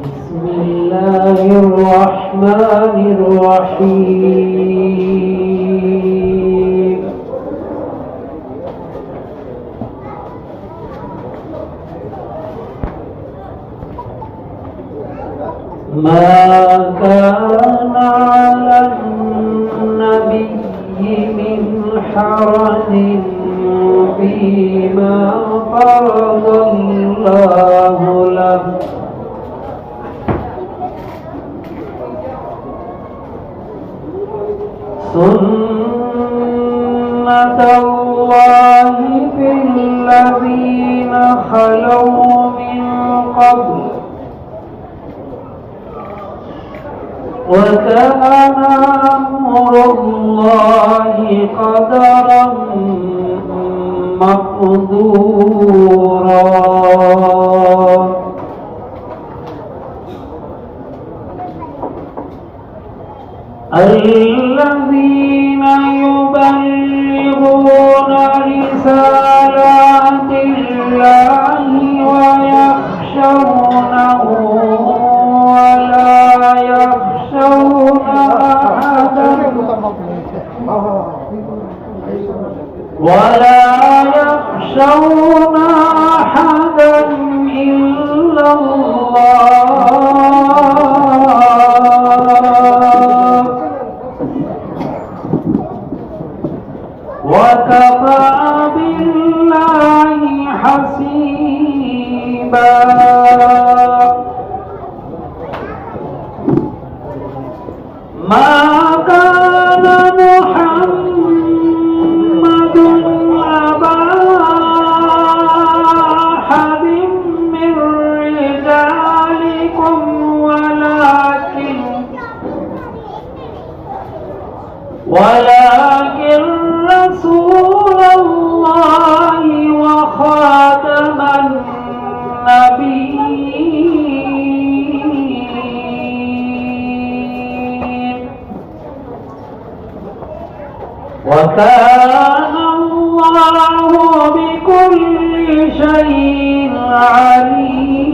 بسم الله الرحمن الرحيم. ما كان على النبي من حرج فيما فرض الله له، سنة الله في الذين خلوا من قبل، وكان أمر الله قدرا مقدورا. الذين يبلغون رسالات الله ويخشونه ولا يخشون أحدا إلا الله، وكفى بالله حسيبا. ما كان محمد أبا أحد من رجالكم ولكن رسول الله وخاتم النبيين، وكان الله بكل شيء عليما.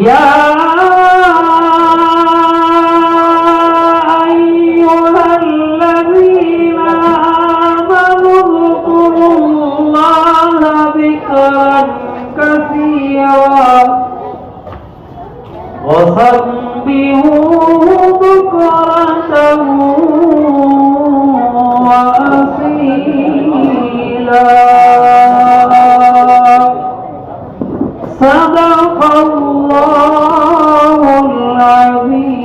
يا أيها الذين آمنوا اذكروا الله ذكرا كثيرا وسبحوه بكرة وأصيلا. صدق الله العظيم.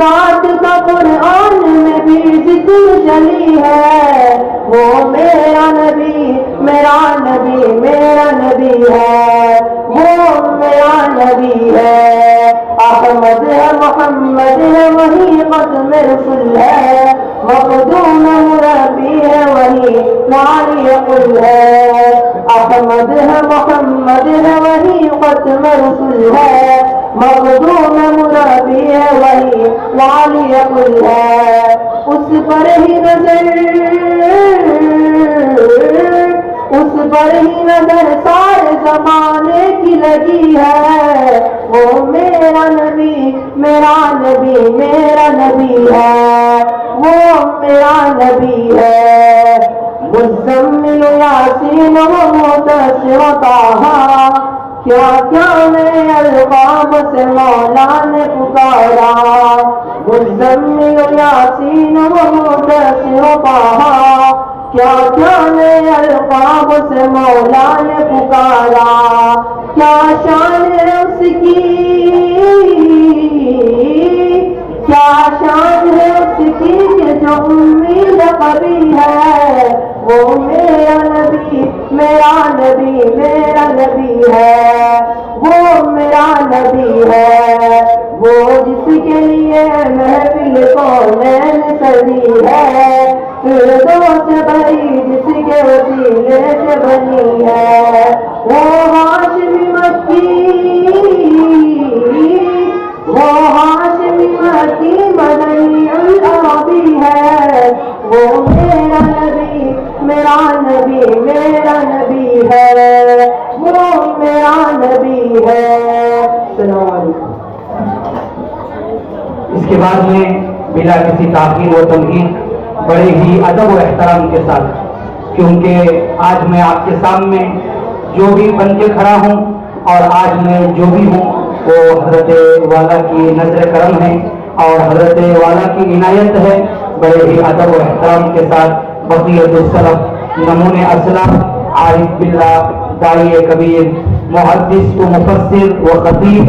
ذات کا قرآن میں بھی ذکر چلی ہے، وہ میرا نبی میرا نبی میرا نبی ہے، وہ میرا نبی ہے۔ احمد ہے محمد ہے وہی ختم رسول ہے، مخدوم مربی ہے وہی ناری قل ہے۔ احمد ہے محمد ہے وہی ختم رسول ہے، مخدوم مربی ہے وہی ناری قل ہے۔ اس پر ہی نظر سارے زمانے کی لگی ہے، وہ میرا نبی میرا نبی میرا نبی ہے، وہ میرا نبی ہے۔ مزمل یاسین و مدثر طٰہٰ، کیا کیا نئے القاب سے مولا نے پکارا۔ مزمل یاسین و مدثر طٰہٰ، کیا کیا نئے القاب سے مولا نے پکارا۔ کیا شان ہے اس کی، کیا شان ہے اس کی کہ جو امید قبی ہے، وہ میرا نبی میرا نبی میرا نبی ہے، وہ میرا نبی ہے۔ وہ جس کے لیے محفل کونین سجی ہے، فردوس بھری جس کے وسیلے سے بنی ہے، وہ ہاشمی مکی، وہ ہاشمی مکی مدنی العربی ہے، وہ میرا نبی میرا نبی میرا نبی ہے، وہ میرا نبی ہے۔ السلام علیکم۔ اس کے بعد میں بلا کسی تاخیر و تمہید بڑے ہی ادب و احترام کے ساتھ، کیونکہ آج میں آپ کے سامنے جو بھی بن کے کھڑا ہوں اور آج میں جو بھی ہوں وہ حضرت والا کی نظر کرم ہے اور حضرت والا کی عنایت ہے۔ بڑے ہی ادب و احترام کے ساتھ بقیت السلف، نمون اسلم، عارف باللہ، داعی کبیر، محدث و مفسر و خطیب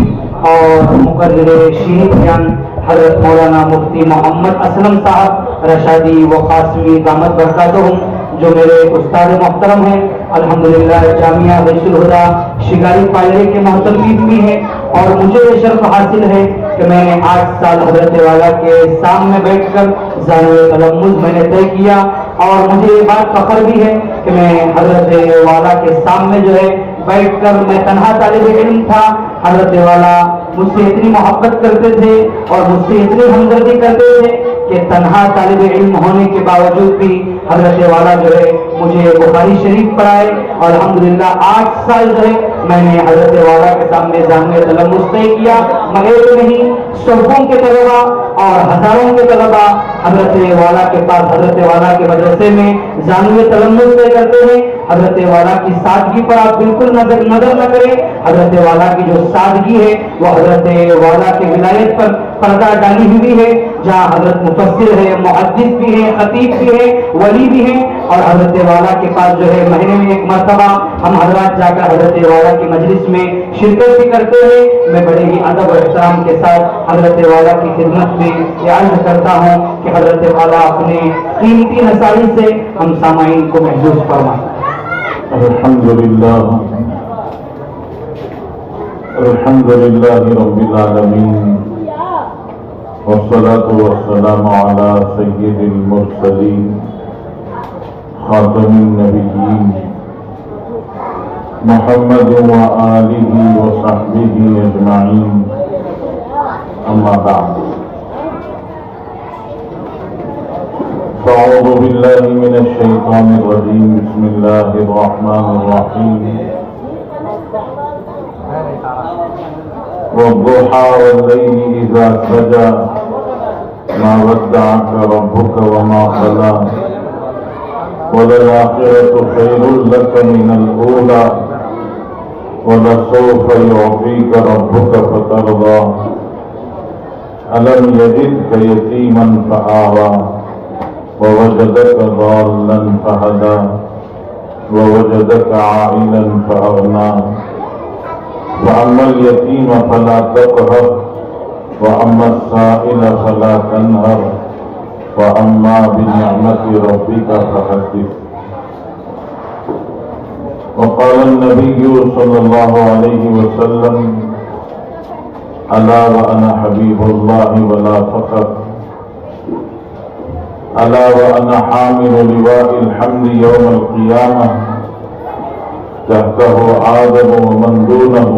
اور مقرر شیرین بیان حضرت مولانا مفتی محمد اسلم صاحب رشادی و قاسمی دامت برکاتہم، جو میرے استاد محترم ہیں، الحمدللہ جامعہ بیت الہدیٰ شگاری پائلے کے محتمین بھی ہیں، اور مجھے یہ شرف حاصل ہے کہ میں نے 8 سال حضرت والا کے سامنے بیٹھ کر زانوِ تلمذ میں نے طے کیا، اور مجھے یہ بات فخر بھی ہے کہ میں حضرت والا کے سامنے جو ہے بیٹھ کر میں تنہا طالب علم تھا۔ حضرت والا مجھ سے اتنی محبت کرتے تھے اور مجھ سے اتنی ہمدردی کرتے تھے کہ تنہا طالب علم ہونے کے باوجود بھی حضرت والا جو ہے مجھے بخاری شریف پڑھائے، اور الحمدللہ 8 سال جو ہے میں نے حضرت والا کے سامنے زانوِ تلمذ طے کیا۔ مگر نہیں، صفوں کے طلبا اور ہزاروں کے طلبا حضرت والا کے پاس حضرت والا کے مدرسے میں زانوِ تلمذ طے کرتے ہیں۔ حضرت والا کی سادگی پر آپ بالکل نظر نہ کریں، حضرت والا کی جو سادگی ہے وہ حضرت والا کے ولایت پر پردہ ڈالی ہوئی ہے، جہاں حضرت مفسر ہے، محدث بھی ہے، خطیب بھی ہے، ولی بھی ہے، اور حضرت والا کے پاس جو ہے مہینے میں 1 مرتبہ ہم حضرات جا کر حضرت والا کی مجلس میں شرکت بھی کرتے ہیں۔ میں بڑے ہی ادب و احترام کے ساتھ حضرت والا کی خدمت میں یہ عرض کرتا ہوں کہ حضرت والا اپنے قیمتی نصائح سے ہم سامعین کو محفوظ فرمائیں۔ الحمدللہ رب العالمین، والصلاة والسلام على سید المرسلین خاتم النبیین محمد وآلہ وصحبہ اجمعین، اما بعد، فاعوذ باللہ من الشیطان الرجیم، بسم اللہ الرحمن الرحیم، والضحى والليل إذا سجى ما ودعك ربك وما قلى وللآخرة خير لك من الأولى ولسوف يعطيك ربك فترضى ألم يجدك يتيما فآوى ووجدك ضالا فهدى ووجدك عائلا فأغنى فأما اليتيم فلا تقهر وأما السائل فلا تنهر وأما بنعمة ربك فحدث. وقال النبي صلى الله عليه وسلم: ألا وأنا حبيب الله ولا فخر، ألا وأنا حامل لواء الحمد يوم القيامة تحته آدم ومن دونه،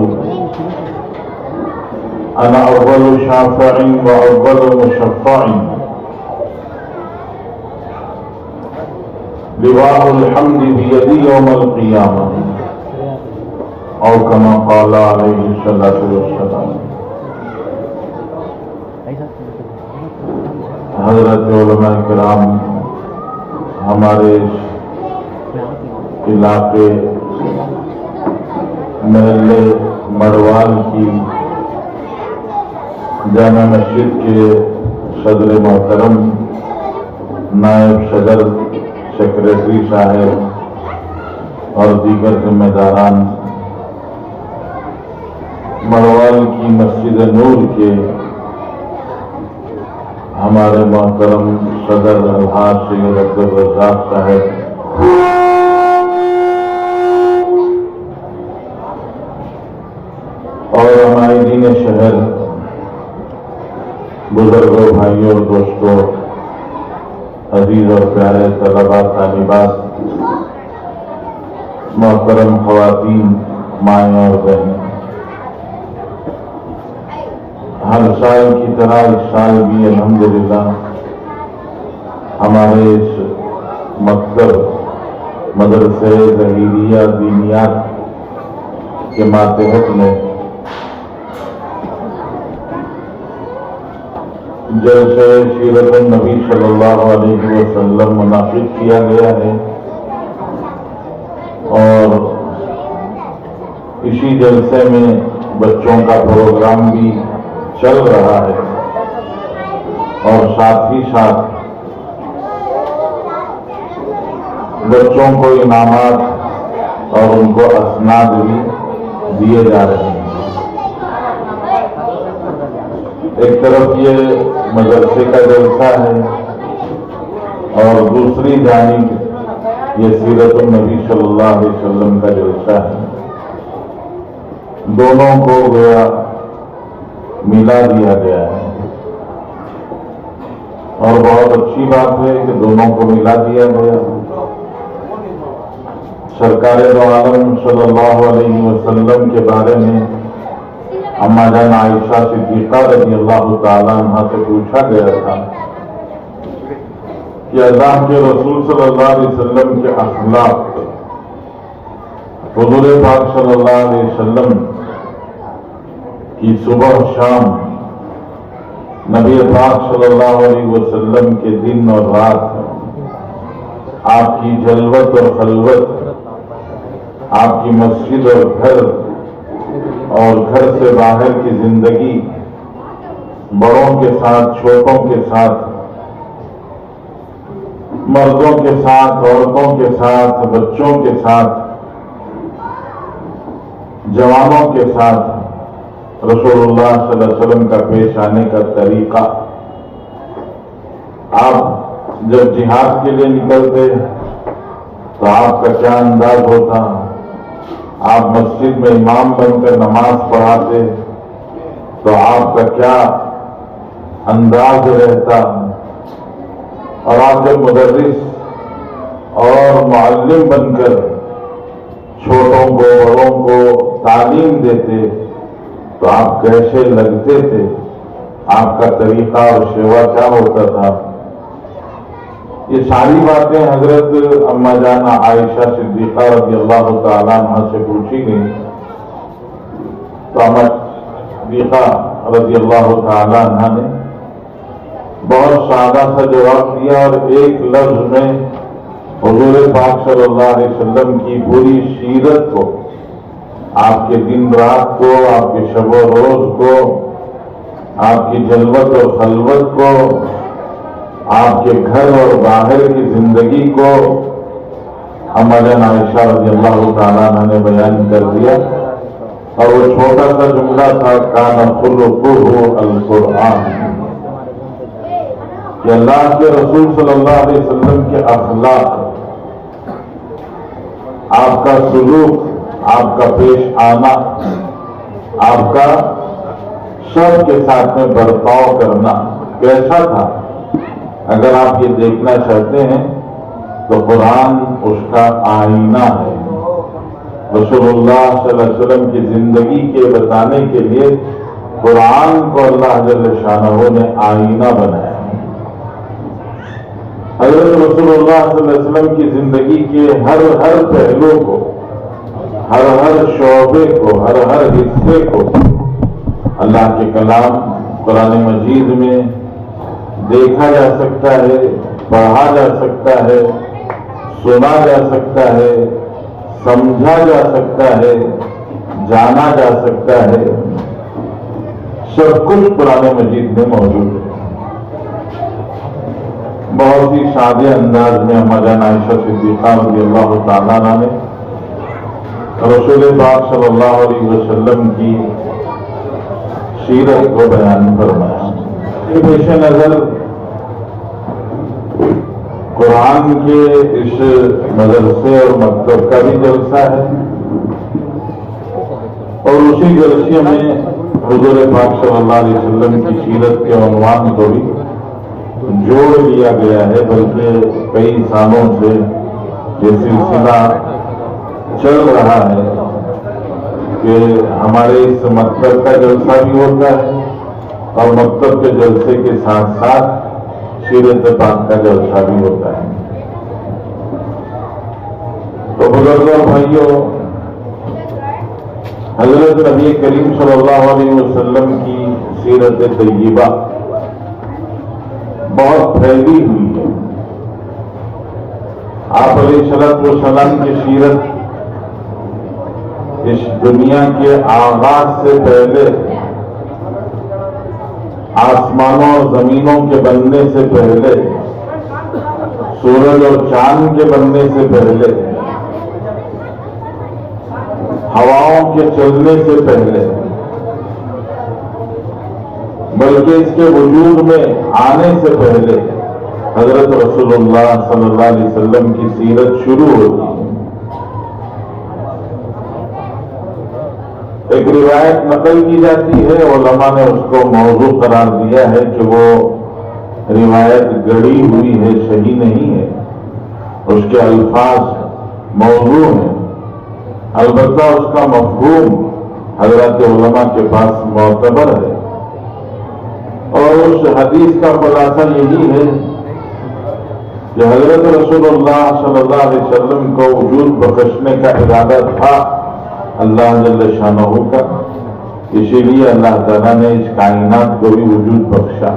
أنا أول شافع وأول مشفع، لواء الحمد بيدي يوم القيامة، أو كما قال عليه الصلاة والسلام. حضرت علماء کرام ہمارے علاقے محلے مڑوال کی جامع مسجد کے صدر محترم، نائب صدر، سیکریٹری صاحب اور دیگر ذمہ داران، مڑوال کی مسجد نور کے ہمارے محترم صدر الحاج سید عبدالرزاق صاحب، اور عمائدین شہر، بزرگوں، بھائیوں اور دوستوں، عزیز اور پیارے طلباء، طالبات، محترم خواتین، مائیں اور بہنیں، ہر سال کی طرح اس سال بھی الحمدللہ ہمارے اس مکتب مدرسے ظہیریہ دینیات کے ماتحت میں جلسہ سیرت النبی صلی اللہ علیہ وسلم منعقد کیا گیا ہے، اور اسی جلسے میں بچوں کا پروگرام بھی چل رہا ہے، اور ساتھ ہی ساتھ بچوں کو انعامات اور ان کو اسناد بھی دیے جا رہے ہیں۔ ایک طرف یہ مدرسے کا جلسہ ہے اور دوسری جانب یہ سیرت النبی صلی اللہ علیہ وسلم کا جلسہ ہے، دونوں کو گویا ملا دیا گیا ہے، اور بہت اچھی بات ہے کہ دونوں کو ملا دیا گیا۔ سرکار دو عالم صلی اللہ علیہ وسلم کے بارے میں اما جان عائشہ صدیقہ رضی اللہ تعالیٰ عنہ سے پوچھا گیا تھا کہ اللہ کے رسول صلی اللہ علیہ وسلم کے اخلاق، حضور پاک صلی اللہ علیہ وسلم کی صبح شام، نبی پاک صلی اللہ علیہ وسلم کے دن اور رات، آپ کی جلوت اور خلوت، آپ کی مسجد اور گھر سے باہر کی زندگی، بڑوں کے ساتھ، چھوٹوں کے ساتھ، مردوں کے ساتھ، عورتوں کے ساتھ، بچوں کے ساتھ، جوانوں کے ساتھ رسول اللہ صلی اللہ علیہ وسلم کا پیش آنے کا طریقہ، آپ جب جہاد کے لیے نکلتے تو آپ کا کیا انداز ہوتا، آپ مسجد میں امام بن کر نماز پڑھاتے تو آپ کا کیا انداز رہتا، اور آپ جب مدرس اور معلم بن کر چھوٹوں کو، بڑوں کو تعلیم دیتے تو آپ کیسے لگتے تھے، آپ کا طریقہ اور شیوا کیا ہوتا تھا۔ یہ ساری باتیں حضرت اما جان عائشہ صدیقہ رضی اللہ تعالیٰ عنہ سے پوچھی گئی تو اما صدیقہ رضی اللہ تعالیٰ عنہ نے بہت سادہ سا جواب دیا، اور ایک لفظ میں حضور پاک صلی اللہ علیہ وسلم کی پوری سیرت کو، آپ کے دن رات کو، آپ کے شب و روز کو، آپ کی جلوت اور خلوت کو، آپ کے گھر اور باہر کی زندگی کو اما جان عائشہ رضی اللہ تعالیٰ عنہ نے بیان کر دیا، اور وہ چھوٹا سا جملہ تھا کان خلقہ القرآن، کہ اللہ کے رسول صلی اللہ علیہ وسلم کے اخلاق، آپ کا سلوک، آپ کا پیش آنا، آپ کا سب کے ساتھ میں برتاؤ کرنا کیسا تھا؟ اگر آپ یہ دیکھنا چاہتے ہیں تو قرآن اس کا آئینہ ہے۔ رسول اللہ صلی اللہ علیہ وسلم کی زندگی کے بتانے کے لیے قرآن کو اللہ جل شانہ نے آئینہ بنایا۔ حضرت رسول اللہ صلی اللہ علیہ وسلم کی زندگی کے ہر پہلو کو، ہر شعبے کو، ہر حصے کو اللہ کے کلام قرآن مجید میں دیکھا جا سکتا ہے، پڑھا جا سکتا ہے، سنا جا سکتا ہے، سمجھا جا سکتا ہے، جانا جا سکتا ہے، سب کچھ قرآن مجید میں موجود ہے۔ بہت ہی سادے انداز میں اما جان عائشہ صدیقہ رضی اللہ تعالیٰ عنہا نے رسول پاک صلی اللہ علیہ وسلم کی سیرت کو بیان فرمایا۔ یہ پیش نظر قرآن کے اس مدرسے اور مکتب کا بھی جلسہ ہے، اور اسی جلسے میں حضور پاک صلی اللہ علیہ وسلم کی سیرت کے عنوان کو بھی جوڑ لیا گیا ہے، بلکہ کئی سالوں سے یہ سلسلہ چل رہا ہے کہ ہمارے اس مکتب کا جلسہ بھی ہوتا ہے اور مکتب کے جلسے کے ساتھ ساتھ سیرت پاک کا جلسہ بھی ہوتا ہے۔ تو بزرگوں بھائیوں، حضرت نبی کریم صلی اللہ علیہ وسلم کی سیرت طیبہ بہت پھیلی ہوئی ہے۔ آپ علیہ السلام کی سیرت اس دنیا کے آغاز سے پہلے، آسمانوں اور زمینوں کے بننے سے پہلے، سورج اور چاند کے بننے سے پہلے، ہواؤں کے چلنے سے پہلے، بلکہ اس کے وجود میں آنے سے پہلے حضرت رسول اللہ صلی اللہ علیہ وسلم کی سیرت شروع ہوتی ہے۔ ایک روایت نقل کی جاتی ہے، علماء نے اس کو موضوع قرار دیا ہے کہ وہ روایت گڑی ہوئی ہے، صحیح نہیں ہے، اس کے الفاظ موضوع ہیں، البتہ اس کا مفہوم حضرات علماء کے پاس معتبر ہے، اور اس حدیث کا خلاصہ یہی ہے کہ حضرت رسول اللہ صلی اللہ علیہ وسلم کو وجود بخشنے کا ارادہ تھا اللہ جل شانہ کا، اسی لیے اللہ تعالیٰ نے اس کائنات کو بھی وجود بخشا۔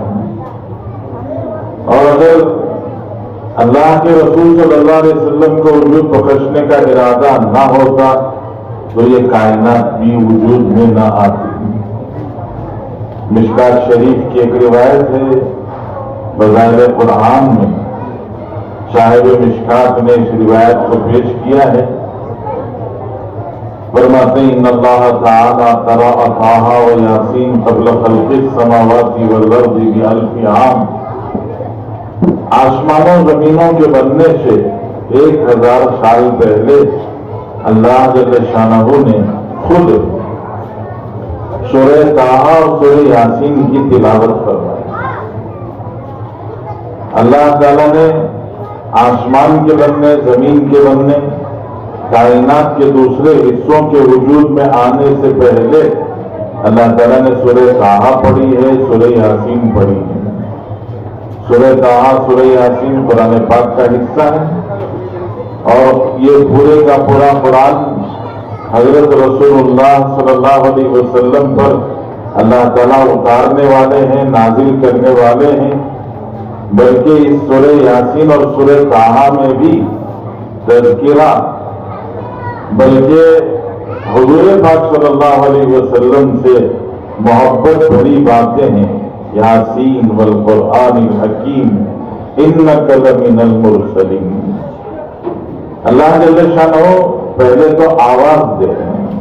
اور اگر اللہ کے رسول صلی اللہ علیہ وسلم کو وجود بخشنے کا ارادہ نہ ہوتا تو یہ کائنات بھی وجود میں نہ آتی۔ مشکات شریف کی ایک روایت ہے، بظاہر قرآن میں صاحب مشکات نے اس روایت کو پیش کیا ہے۔ فرماتے ہیں ان اللہ تعالی قرأ طٰہٰ و یاسین قبل خلق السماوات والارض ب1000 عام، آسمانوں زمینوں کے بننے سے 1000 سال پہلے اللہ جل شانہ نے خود سورہ طٰہٰ اور سورہ یاسین کی تلاوت فرمائی۔ اللہ تعالیٰ نے آسمان کے بننے، زمین کے بننے، کائنات کے دوسرے حصوں کے وجود میں آنے سے پہلے اللہ تعالیٰ نے سورہ طٰہٰ پڑھی ہے، سورہ یاسین پڑھی ہے۔ سورہ طٰہٰ، سورہ یاسین قرآن پاک کا حصہ ہے، اور یہ پورے کا پورا قرآن حضرت رسول اللہ صلی اللہ علیہ وسلم پر اللہ تعالیٰ اتارنے والے ہیں، نازل کرنے والے ہیں، بلکہ اس سورہ یاسین اور سورہ طٰہٰ میں بھی تذکرہ، بلکہ حضور پاک صلی اللہ علیہ وسلم سے محبت بھری باتیں ہیں۔ یاسین والقرآن الحکیم انک لمن المرسلین۔ اللہ جل شانہ پہلے تو آواز دے رہے ہیں،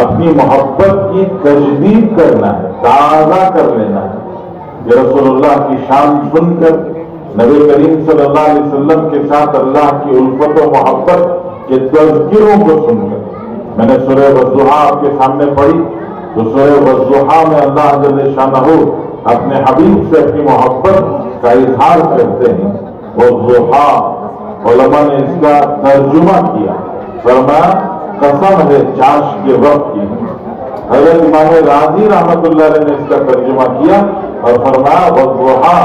اپنی محبت کی تجدید کرنا ہے، تازہ کر لینا ہے کہ رسول اللہ کی شان سن کر، نبی کریم صلی اللہ علیہ وسلم کے ساتھ اللہ کی الفت و محبت کے تذکروں کو سن کر. میں نے سورہ والضحیٰ آپ کے سامنے پڑھی تو سورہ والضحیٰ میں اللہ جل شانہ اپنے حبیب سے اپنی محبت کا اظہار کرتے ہیں. والضحیٰ علماء نے اس کا ترجمہ کیا، فرمایا قسم ہے چاش کے وقت کی. حضرت امام راضی رحمۃ اللہ علیہ نے اس کا ترجمہ کیا اور فرمایا والضحیٰ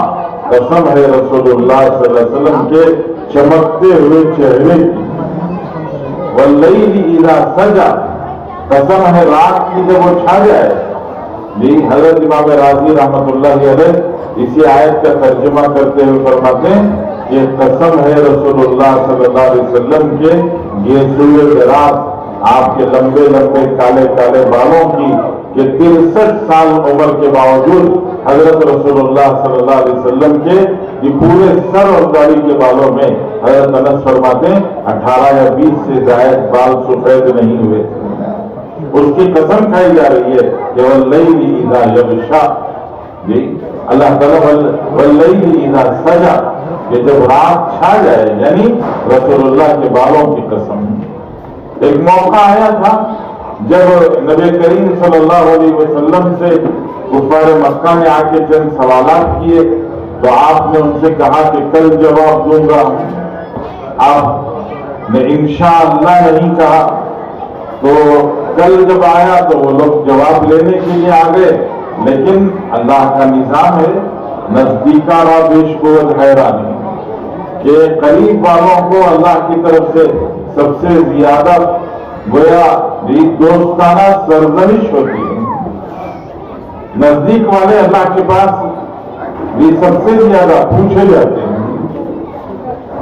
قسم ہے رسول اللہ صلی اللہ علیہ وسلم کے چمکتے ہوئے چہرے کی. واللیل اذا سجا قسم ہے رات کی جب وہ چھا جائے. جی حضرت امام راضی رحمۃ اللہ علیہ اسی آیت کا ترجمہ کرتے ہوئے فرماتے ہیں کہ قسم ہے رسول اللہ صلی اللہ علیہ وسلم کے گیسوئے دراز، آپ کے لمبے لمبے کالے کالے بالوں کی کہ 63 سال عمر کے باوجود حضرت رسول اللہ صلی اللہ علیہ وسلم کے یہ پورے سر اور داڑھی کے بالوں میں حضرت انس فرماتے ہیں 18 یا 20 سے زائد بال سفید نہیں ہوئے. اس کی قسم کھائی جا رہی ہے کہ واللیل اذا یغشا، جی اللہ تعالیٰ واللیل اذا سجا، کہ جب رات چھا جائے، یعنی رسول اللہ کے بالوں کی قسم. ایک موقع آیا تھا جب نبی کریم صلی اللہ علیہ وسلم سے کفار مکہ نے آ کے چند سوالات کیے تو آپ نے ان سے کہا کہ کل جواب دوں گا. آپ نے انشاءاللہ نہیں کہا تو کل جب آیا تو وہ لوگ جواب لینے کے لیے آ گئے. لیکن اللہ کا نظام ہے نزدیکا را پیش کو حیرانی کہ قریب والوں کو اللہ کی طرف سے سب سے زیادہ گویا دوستانہ سرزنش ہوتی ہے. نزدیک والے اللہ کے پاس یہ سب سے زیادہ پوچھے جاتے ہیں.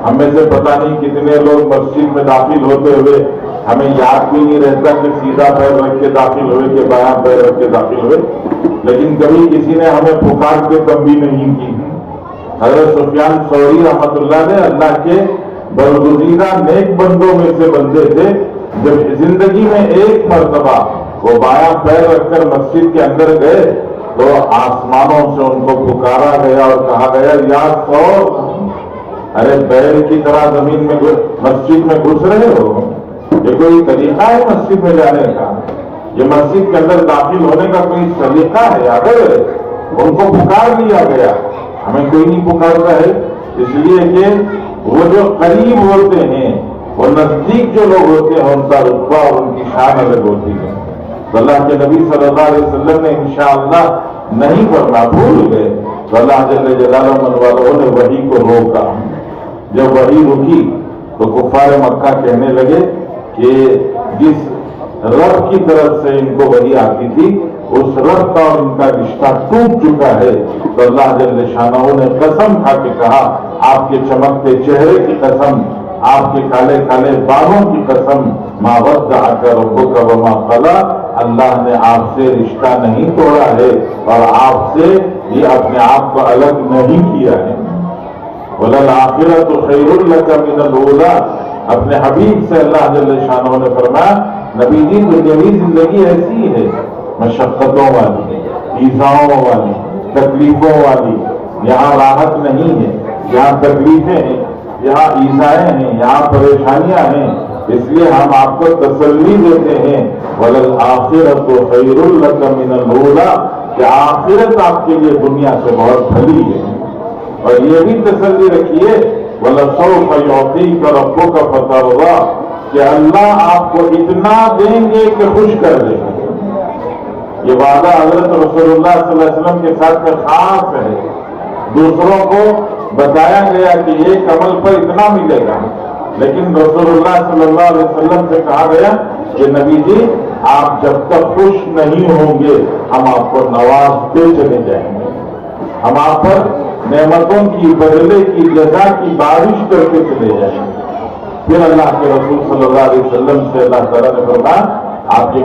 ہم میں سے پتہ نہیں کتنے لوگ مسجد میں داخل ہوتے ہوئے ہمیں یاد بھی نہیں رہتا کہ سیدھا پیر رکھ کے داخل ہوئے کہ بایاں پیر رکھ کے داخل ہوئے، لیکن کبھی کسی نے ہمیں پکار کے تنبیہ نہیں کی. حضرت سفیان ثوری رحمۃ اللہ نے اللہ کے برگزیدہ نیک بندوں میں سے بندے تھے. جب زندگی میں ایک مرتبہ وہ بایاں پیر رکھ کر مسجد کے اندر گئے تو آسمانوں سے ان کو پکارا گیا اور کہا گیا یا ثور، ارے بیل کی طرح زمین میں مسجد میں گھس رہے ہو؟ یہ کوئی طریقہ ہے مسجد میں جانے کا؟ یہ مسجد کے اندر داخل ہونے کا کوئی طریقہ ہے؟ اگر ان کو پکار لیا گیا، ہمیں کوئی نہیں پکارتا ہے، اس لیے کہ وہ جو قریب ہوتے ہیں، وہ نزدیک جو لوگ ہوتے ہیں، ان کا رتبہ اور ان کی شان الگ ہوتی ہے. تو اللہ کے نبی صلی اللہ علیہ وسلم نے انشاءاللہ نہیں کرنا، بھول گئے تو اللہ جل جلالہ من والوں نے وحی کو روکا. جب وحی رکی تو کفار مکہ کہنے لگے کہ جس رب کی طرف سے ان کو وحی آتی تھی اس رب کا اور ان کا رشتہ ٹوٹ چکا ہے. تو اللہ جل شانہ نے قسم کھا کے کہا، آپ کے چمکتے چہرے کی قسم، آپ کے کالے کالے بالوں کی قسم، ما ودعک ربک وما قلی، اللہ نے آپ سے رشتہ نہیں توڑا ہے اور آپ سے یہ اپنے آپ کو الگ نہیں کیا ہے. وَلَلْآخِرَةُ خَيْرٌ لَكَ مِنَ الْأُولَىٰ، اپنے حبیب سے اللہ جل شانہ نے فرمایا نبی جی دنیاوی زندگی ایسی ہے، مشقتوں والی، ایذاؤں والی، تکلیفوں والی. یہاں راحت نہیں ہے، یہاں تکلیفیں ہیں، یہاں ایذائیں ہیں، یہاں پریشانیاں ہیں. اس لیے ہم آپ کو تسلی دیتے ہیں وَلَلْآخِرَةُ خَيْرٌ لَكَ مِنَ الْأُولَىٰ، کہ آخرت آپ کے لیے دنیا سے بہت بھلی ہے. اور یہ بھی تسلی رکھیے وَلَسَوْفَ يُعْطِيكَ رَبُّكَ فَتَرْضَىٰ، کہ اللہ آپ کو اتنا دیں گے کہ خوش کر دیں گے. یہ وعدہ حضرت رسول اللہ صلی اللہ علیہ وسلم کے ساتھ خاص ہے. دوسروں کو بتایا گیا کہ ایک عمل پر اتنا ملے گا، لیکن رسول اللہ صلی اللہ علیہ وسلم سے کہا گیا کہ نبی جی آپ جب تک خوش نہیں ہوں گے ہم آپ کو نوازتے چلے جائیں گے، ہم آپ پر نعمتوں کی بدلے کی جزا کی بارش کرتے چلے جائیں گے. پھر اللہ کے رسول صلی اللہ علیہ وسلم سے اللہ تعالیٰ نے فرمایا آپ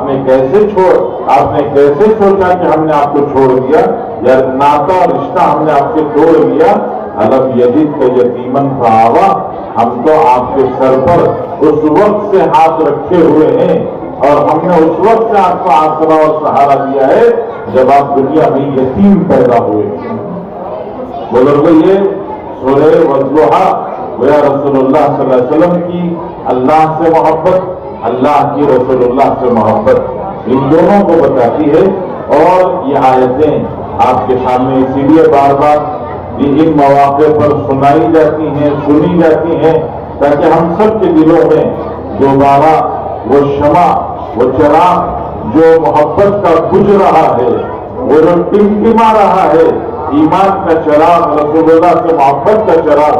نے کیسے سوچا کہ ہم نے آپ کو چھوڑ دیا، یا ناتا رشتہ ہم نے آپ سے توڑ لیا. الم یجدک یتیمن فآویٰ، ہم تو آپ کے سر پر اس وقت سے ہاتھ رکھے ہوئے ہیں اور ہم نے اس وقت سے آپ کو آسرا اور سہارا دیا ہے جب آپ دنیا میں یتیم پیدا ہوئے. بزرگوں یہ سورہ والضحیٰ گویا رسول اللہ صلی اللہ علیہ وسلم کی اللہ سے محبت, اللہ کی رسول اللہ سے محبت, ان دونوں کو بتاتی ہے. اور یہ آیتیں آپ کے سامنے اسی لیے بار بار ان مواقع پر سنائی جاتی ہیں, سنی جاتی ہیں, تاکہ ہم سب کے دلوں میں دوبارہ وہ شمع, وہ چراغ جو محبت کا بجھ رہا ہے, وہ جو ٹمٹما رہا ہے, ایمان کا چراغ, رسول اللہ سے محبت کا چراغ,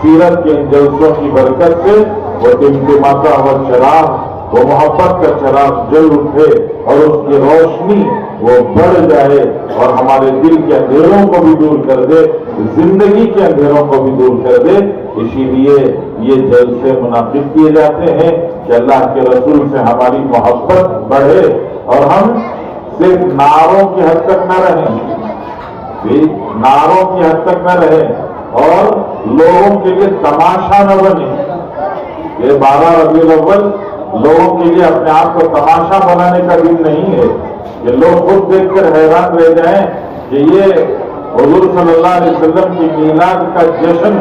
سیرت کے ان جلسوں کی برکت سے وہ ٹمٹماتا ہوا چراغ, وہ محبت کا چراغ جل اٹھے اور اس کی روشنی وہ بڑھ جائے اور ہمارے دل کے اندھیروں کو بھی دور کر دے, زندگی کے اندھیروں کو بھی دور کر دے. اسی لیے یہ جلسے منعقد کیے جاتے ہیں کہ اللہ کے رسول سے ہماری محبت بڑھے اور ہم صرف نعروں کی حد تک نہ رہیں, نعروں کی حد تک نہ رہیں اور لوگوں کے لیے تماشا نہ بنے. یہ 12 ربیع الاول لوگوں کے لیے اپنے آپ کو تماشا بنانے کا دن نہیں ہے کہ لوگ خود دیکھ کر حیران رہ جائیں کہ یہ حضور صلی اللہ علیہ وسلم کی میلاد کا جشن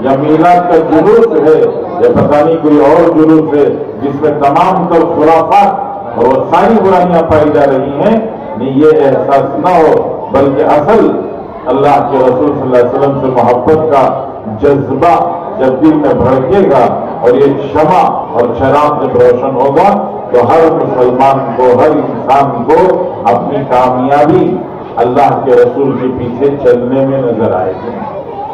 یا میلاد کا جلوس ہے یا پتہ نہیں کوئی اور جلوس ہے جس میں تمام تر خرافات اور وہ ساری برائیاں پائی جا رہی ہیں. نہیں, یہ احساس نہ ہو, بلکہ اصل اللہ کے رسول صلی اللہ علیہ وسلم سے محبت کا جذبہ جب دل میں بھڑکے گا اور یہ شمع اور چراغ جب روشن ہوگا تو ہر مسلمان کو, ہر انسان کو اپنی کامیابی اللہ کے رسول کے پیچھے چلنے میں نظر آئے گی.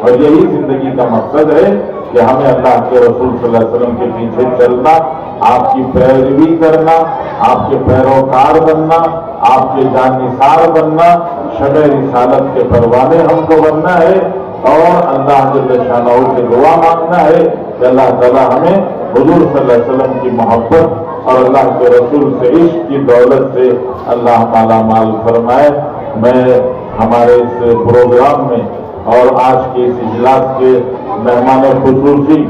اور یہی زندگی کا مقصد ہے کہ ہمیں اللہ کے رسول صلی اللہ علیہ وسلم کے پیچھے چلنا, آپ کی پیروی کرنا, آپ کے پیروکار بننا, آپ کے جاننثار بننا, شمع رسالت کے پروانے ہم کو بننا ہے. اور اللہ جل شانہ سے دعا مانگنا ہے کہ اللہ تعالیٰ ہمیں حضور صلی اللہ علیہ وسلم کی محبت اور اللہ کے رسول سے عشق کی دولت سے اللہ مالا مال فرمائے. میں ہمارے اس پروگرام میں اور آج کے اس اجلاس کے مہمان خصوصی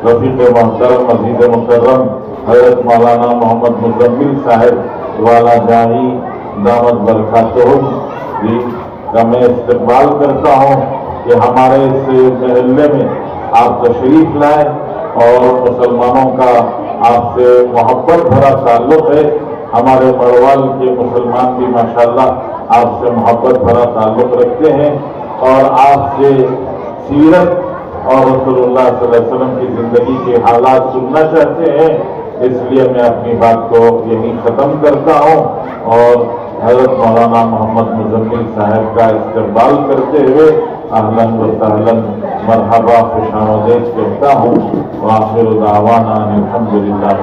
رفیق محترم عزیز مکرم حضرت مولانا محمد مزمل صاحب والا جاہی دامت برکاتہم جی کا میں استقبال کرتا ہوں کہ ہمارے اس محلے میں آپ تشریف لائیں اور مسلمانوں کا آپ سے محبت بھرا تعلق ہے. ہمارے مڑوال کے مسلمان بھی ماشاءاللہ آپ سے محبت بھرا تعلق رکھتے ہیں اور آپ سے سیرت اور رسول اللہ صلی اللہ علیہ وسلم کی زندگی کے حالات سننا چاہتے ہیں. اس لیے میں اپنی بات کو یہیں ختم کرتا ہوں اور حضرت مولانا محمد مزمل صاحب کا استقبال کرتے ہوئے اہلاً و سہلاً مرحبا خوش آمدید کہتا ہوں. وآخر دعوانا الحمدللہ.